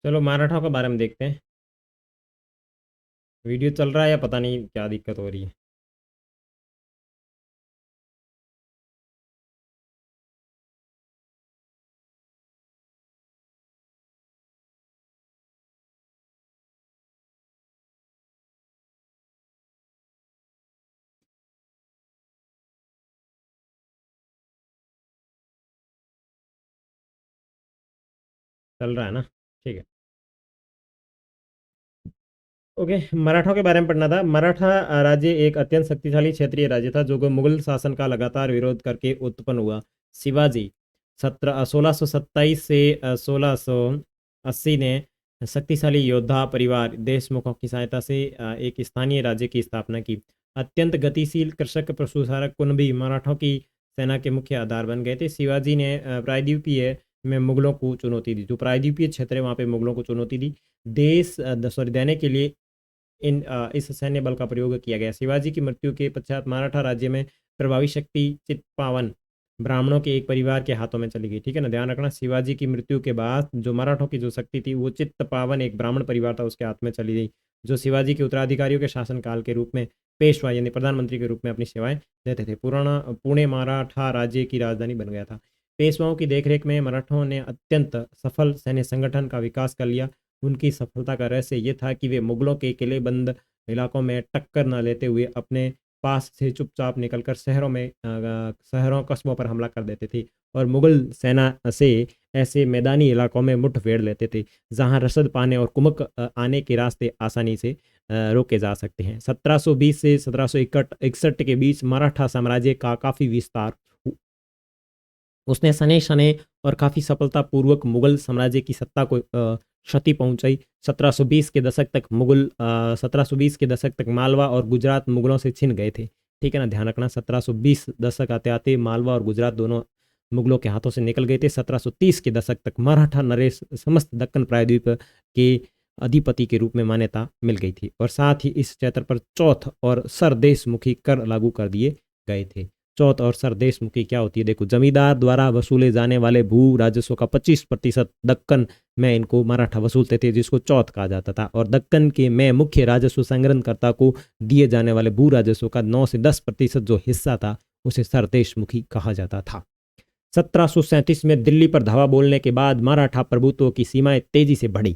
S1: चलो मराठाओं के बारे में देखते हैं। वीडियो चल रहा है या पता नहीं क्या दिक्कत हो रही है। चल रहा है ना, ठीक है। ओके, मराठों के बारे में पढ़ना था। मराठा राज्य एक अत्यंत शक्तिशाली क्षेत्रीय राज्य था जो कि मुगल शासन का लगातार विरोध करके उत्पन्न हुआ। शिवाजी 1627 से 1680 ने शक्तिशाली योद्धा परिवार देशमुखों की सहायता से एक स्थानीय राज्य की स्थापना की। अत्यंत गतिशील कृषक पशुचारक कुणबी मराठों की सेना के मुख्य आधार बन गए थे। शिवाजी ने प्रायद्वीपीय में मुगलों को चुनौती दी, जो प्रायद्वीपीय क्षेत्र है वहाँ पे मुगलों को चुनौती दी। देने के लिए इस सैन्य बल का प्रयोग किया गया। शिवाजी की मृत्यु के पश्चात मराठा राज्य में प्रभावी शक्ति चित्पावन ब्राह्मणों के एक परिवार के हाथों में चली गई। ठीक है ना, ध्यान रखना। शिवाजी की मृत्यु के बाद जो मराठों की जो शक्ति थी वो चित्तपावन एक ब्राह्मण परिवार था उसके हाथ में चली गई, जो शिवाजी के उत्तराधिकारियों के शासनकाल के रूप में पेशवा यानी प्रधानमंत्री के रूप में अपनी सेवाएं देते थे। पुराना पुणे मराठा राज्य की राजधानी बन गया था। पेशवाओं की देखरेख में मराठों ने अत्यंत सफल सैन्य संगठन का विकास कर लिया। उनकी सफलता का रहस्य ये था कि वे मुगलों के किलेबंद इलाकों में टक्कर न लेते हुए अपने पास से चुपचाप निकलकर शहरों कस्बों पर हमला कर देते थे और मुगल सेना से ऐसे मैदानी इलाकों में मुठभेड़ लेते थे जहां रसद पाने और कुमक आने के रास्ते आसानी से रोके जा सकते हैं। 1720 से 1761 के बीच मराठा साम्राज्य का काफी विस्तार उसने सने शने और काफ़ी सफलतापूर्वक मुगल साम्राज्य की सत्ता को क्षति पहुंचाई। 1720 के दशक तक 1720 के दशक तक मालवा और गुजरात मुगलों से छिन गए थे। ठीक है ना, ध्यान रखना। 1720 दशक आते आते मालवा और गुजरात दोनों मुगलों के हाथों से निकल गए थे। 1730 के दशक तक मराठा नरेश समस्त दक्कन प्रायद्वीप के अधिपति के रूप में मान्यता मिल गई थी और साथ ही इस क्षेत्र पर चौथ और सरदेशमुखी कर लागू कर दिए गए थे। चौथ और सरदेशमुखी क्या होती है? देखो, जमींदार द्वारा वसूले जाने वाले भू राजस्व का 25% दक्कन में इनको मराठा वसूलते थे, जिसको चौथ कहा जाता था। और दक्कन के में मुख्य राजस्व संग्रहणकर्ता को दिए जाने वाले भू राजस्व का 9 से 10% जो हिस्सा था उसे सरदेशमुखी कहा जाता था। 1737 में दिल्ली पर धावा बोलने के बाद मराठा प्रभुत्व की सीमाएं तेजी से बढ़ी।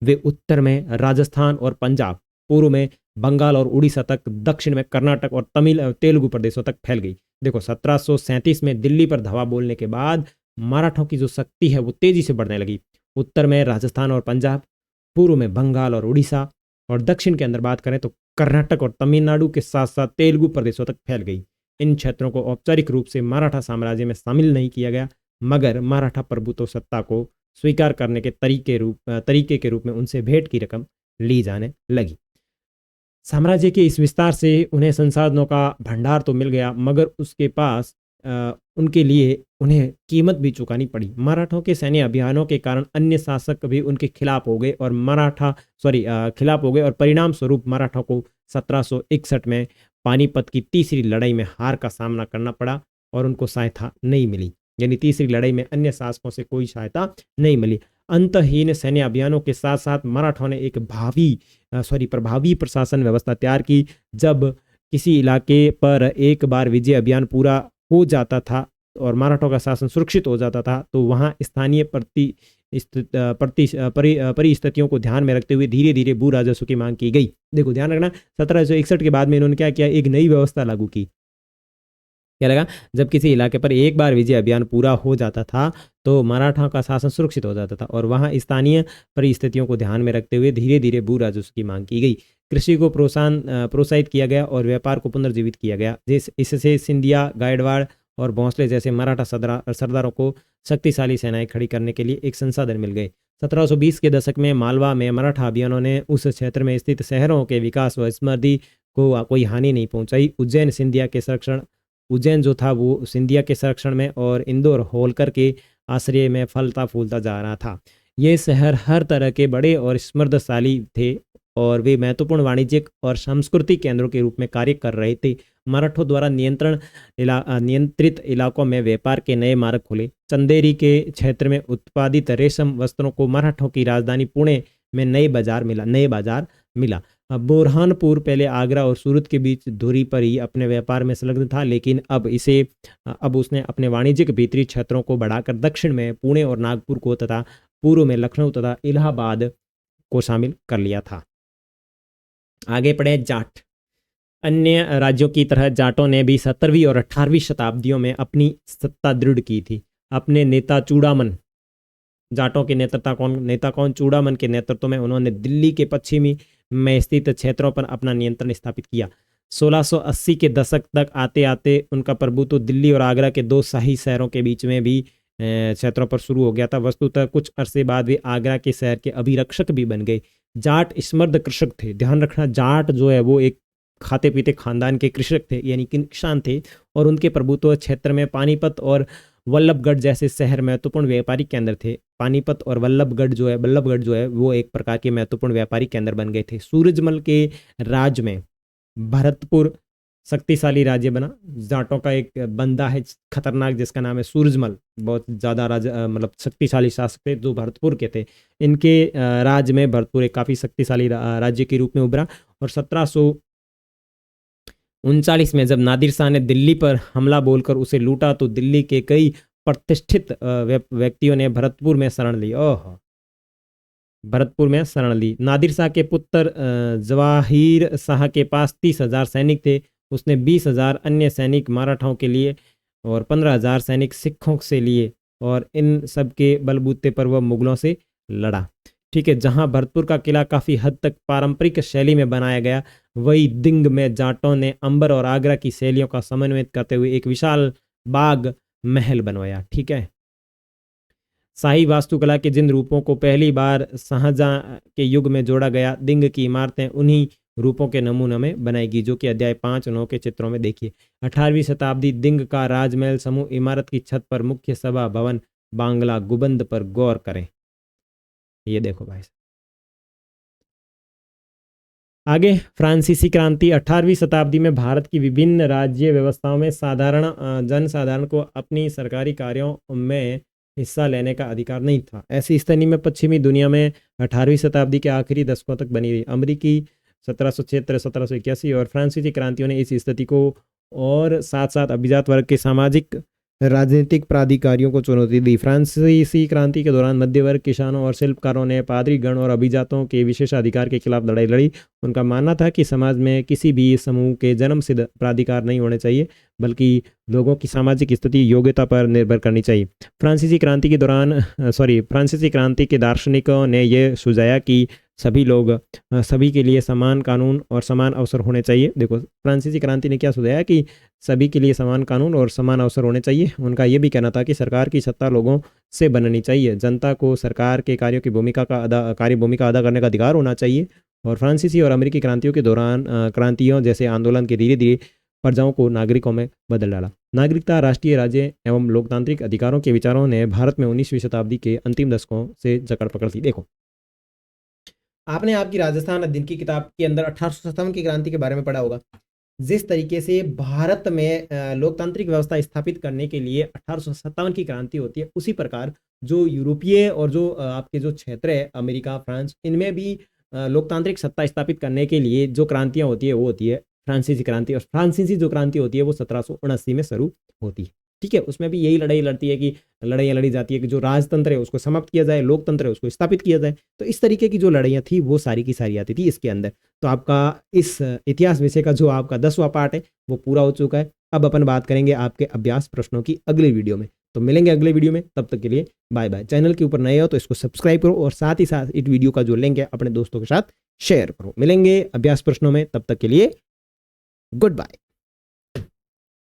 S1: वे उत्तर में राजस्थान और पंजाब, पूर्व में बंगाल और उड़ीसा तक, दक्षिण में कर्नाटक और तमिल तेलुगु प्रदेशों तक फैल गई। देखो, 1737 में दिल्ली पर धावा बोलने के बाद मराठों की जो शक्ति है वो तेजी से बढ़ने लगी। उत्तर में राजस्थान और पंजाब, पूर्व में बंगाल और उड़ीसा, और दक्षिण के अंदर बात करें तो कर्नाटक और तमिलनाडु के साथ साथ तेलुगु प्रदेशों तक फैल गई। इन क्षेत्रों को औपचारिक रूप से मराठा साम्राज्य में शामिल नहीं किया गया, मगर मराठा प्रभुत्व सत्ता को स्वीकार करने के तरीके के रूप में उनसे भेंट की रकम ली जाने लगी। साम्राज्य के इस विस्तार से उन्हें संसाधनों का भंडार तो मिल गया, मगर उसके पास उनके लिए उन्हें कीमत भी चुकानी पड़ी। मराठों के सैन्य अभियानों के कारण अन्य शासक भी उनके खिलाफ हो गए और खिलाफ हो गए और परिणाम स्वरूप मराठों को 1761 में पानीपत की तीसरी लड़ाई में हार का सामना करना पड़ा और उनको सहायता नहीं मिली। यानी तीसरी लड़ाई में अन्य शासकों से कोई सहायता नहीं मिली। अंतहीन सैन्य अभियानों के साथ साथ मराठों ने एक प्रभावी प्रशासन व्यवस्था तैयार की। जब किसी इलाके पर एक बार विजय अभियान पूरा हो जाता था और मराठों का शासन सुरक्षित हो जाता था, तो वहाँ स्थानीय परिस्थितियों को ध्यान में रखते हुए धीरे धीरे भू राजस्व की मांग की गई। देखो, ध्यान रखना, 1761 के बाद में इन्होंने क्या किया? एक नई व्यवस्था लागू की। क्या लगा? जब किसी इलाके पर एक बार विजय अभियान पूरा हो जाता था तो मराठा का शासन सुरक्षित हो जाता था और वहाँ स्थानीय परिस्थितियों को ध्यान में रखते हुए धीरे धीरे भू राजस्व की मांग की गई। कृषि को प्रोत्साहित किया गया और व्यापार को पुनर्जीवित किया गया। इससे सिंधिया, गायकवाड़ और भोंसले जैसे मराठा सरदारों को शक्तिशाली सेनाएं खड़ी करने के लिए एक संसाधन मिल गए। 1720 के दशक में मालवा में मराठा अभियानों ने उस क्षेत्र में स्थित शहरों के विकास व समृद्धि को कोई हानि नहीं पहुंचाई। उज्जैन, सिंधिया के संरक्षण उज्जैन जो था वो सिंधिया के संरक्षण में और इंदौर होलकर के आश्रय में फलता फूलता जा रहा था। ये शहर हर तरह के बड़े और समृद्धशाली थे और वे महत्वपूर्ण वाणिज्यिक और सांस्कृतिक केंद्रों के रूप में कार्य कर रहे थे। मराठों द्वारा नियंत्रित इलाकों में व्यापार के नए मार्ग खुले। चंदेरी के क्षेत्र में उत्पादित रेशम वस्त्रों को मराठों की राजधानी पुणे में नए बाजार मिला। अब बुरहानपुर पहले आगरा और सूरत के बीच दूरी पर ही अपने व्यापार में संलग्न था, लेकिन अब उसने अपने वाणिज्यिक भीतरी क्षेत्रों को बढ़ाकर दक्षिण में पुणे और नागपुर को तथा पूर्व में लखनऊ तथा इलाहाबाद को शामिल कर लिया था। आगे पढ़े जाट। अन्य राज्यों की तरह जाटों ने भी 17वीं और 18वीं शताब्दियों में अपनी सत्ता दृढ़ की थी। अपने नेता चूड़ामन, जाटों के नेता कौन चूड़ामन के नेतृत्व में उन्होंने दिल्ली के पश्चिमी में स्थित क्षेत्रों पर अपना नियंत्रण स्थापित किया। 1680 के दशक तक आते आते उनका प्रभुत्व दिल्ली और आगरा के दो शाही शहरों के बीच में भी क्षेत्रों पर शुरू हो गया था। वस्तुतः कुछ अरसे बाद वे आगरा के शहर के अभिरक्षक भी बन गए। जाट समृद्ध कृषक थे। ध्यान रखना, जाट जो है वो एक खाते पीते खानदान के कृषक थे, यानी कि किसान थे, और उनके प्रभुत्व क्षेत्र में पानीपत और वल्लभगढ़ जैसे शहर महत्वपूर्ण व्यापारिक केंद्र थे। पानीपत और वल्लभगढ़ जो है वो एक प्रकार के महत्वपूर्ण व्यापारिक केंद्र बन गए थे। सूरजमल के राज में भरतपुर शक्तिशाली राज्य बना। जाटों का एक बंदा है खतरनाक जिसका नाम है सूरजमल, बहुत ज़्यादा राजा मतलब शक्तिशाली शासक थे जो भरतपुर के थे। इनके राज में भरतपुर एक काफ़ी शक्तिशाली राज्य के रूप में उभरा। और 1739 में जब नादिर शाह ने दिल्ली पर हमला बोलकर उसे लूटा तो दिल्ली के कई प्रतिष्ठित व्यक्तियों ने भरतपुर में शरण ली। नादिर शाह के पुत्र जवाहिर शाह के पास 30,000 सैनिक थे। उसने 20,000 अन्य सैनिक मराठाओं के लिए और 15,000 सैनिक सिखों से लिए और इन सब के बलबूते पर वह मुगलों से लड़ा। ठीक है, जहां भरतपुर का किला काफ़ी हद तक पारंपरिक शैली में बनाया गया, वही दिंग में जाटों ने अंबर और आगरा की शैलियों का समन्वय करते हुए एक विशाल बाग महल बनवाया। ठीक है, शाही वास्तुकला के जिन रूपों को पहली बार शाहजहां के युग में जोड़ा गया, दिंग की इमारतें उन्हीं रूपों के नमूने में बनाएगी, जो कि अध्याय 5-9 के चित्रों में देखिए। 18वीं शताब्दी दिंग का राजमहल समूह इमारत की छत पर मुख्य सभा भवन बांग्ला गुबंद पर गौर करें। ये देखो भाई। आगे फ्रांसीसी क्रांति। 18वीं शताब्दी में भारत की विभिन्न राज्य व्यवस्थाओं में जनसाधारण को अपनी सरकारी कार्यों में हिस्सा लेने का अधिकार नहीं था। ऐसी स्थिति में पश्चिमी दुनिया में 18वीं शताब्दी के आखिरी दशकों तक बनी रही। अमेरिकी 1776, 1781 और फ्रांसीसी क्रांतियों ने इस स्थिति को और साथ साथ अभिजात वर्ग के सामाजिक राजनीतिक प्राधिकारियों को चुनौती दी। फ्रांसीसी क्रांति के दौरान मध्य वर्ग, किसानों और शिल्पकारों ने पादरी गण और अभिजातों के विशेषाधिकार के खिलाफ लड़ाई लड़ी। उनका मानना था कि समाज में किसी भी समूह के जन्मसिद्ध प्राधिकार नहीं होने चाहिए, बल्कि लोगों की सामाजिक स्थिति योग्यता पर निर्भर करनी चाहिए। फ्रांसीसी क्रांति के दार्शनिकों ने यह सुझाया कि सभी के लिए समान कानून और समान अवसर होने चाहिए। देखो, फ्रांसीसी क्रांति ने क्या सुझाया कि सभी के लिए समान कानून और समान अवसर होने चाहिए। उनका यह भी कहना था कि सरकार की सत्ता लोगों से बननी चाहिए, जनता को सरकार के कार्यों की भूमिका अदा करने का अधिकार होना चाहिए। और फ्रांसीसी और अमेरिकी क्रांतियों के दौरान क्रांतियों जैसे आंदोलन के धीरे धीरे प्रजाओं को नागरिकों में बदल डाला। नागरिकता, राष्ट्रीय राज्य एवं लोकतांत्रिक अधिकारों के विचारों ने भारत में 19वीं शताब्दी के अंतिम दशकों से जकड़ पकड़ ली। देखो, आपने आपकी राजस्थान अध्ययन की किताब के अंदर 1857 की क्रांति के बारे में पढ़ा होगा। जिस तरीके से भारत में लोकतांत्रिक व्यवस्था स्थापित करने के लिए 1857 की क्रांति होती है, उसी प्रकार जो यूरोपीय और जो आपके जो क्षेत्र है अमेरिका, फ्रांस, इनमें भी लोकतांत्रिक सत्ता स्थापित करने के लिए जो क्रांतियाँ होती है वो होती है फ्रांसीसी क्रांति। और फ्रांसीसी जो क्रांति होती है वो 1779 में शुरू होती है। ठीक है, उसमें भी यही लड़ाइयाँ लड़ी जाती है कि जो राजतंत्र है उसको समाप्त किया जाए, लोकतंत्र है उसको स्थापित किया जाए। तो इस तरीके की जो लड़ाइयाँ थी वो सारी की सारी आती थी इसके अंदर। तो आपका इस इतिहास विषय का जो आपका 10वां पार्ट है वो पूरा हो चुका है। अब अपन बात करेंगे आपके अभ्यास प्रश्नों की अगले वीडियो में। तो मिलेंगे अगले वीडियो में, तब तक के लिए बाय बाय। चैनल के ऊपर नए हो तो इसको सब्सक्राइब करो और साथ ही साथ इस वीडियो का जो लिंक है अपने दोस्तों के साथ शेयर करो। मिलेंगे अभ्यास प्रश्नों में, तब तक के लिए गुड बाय।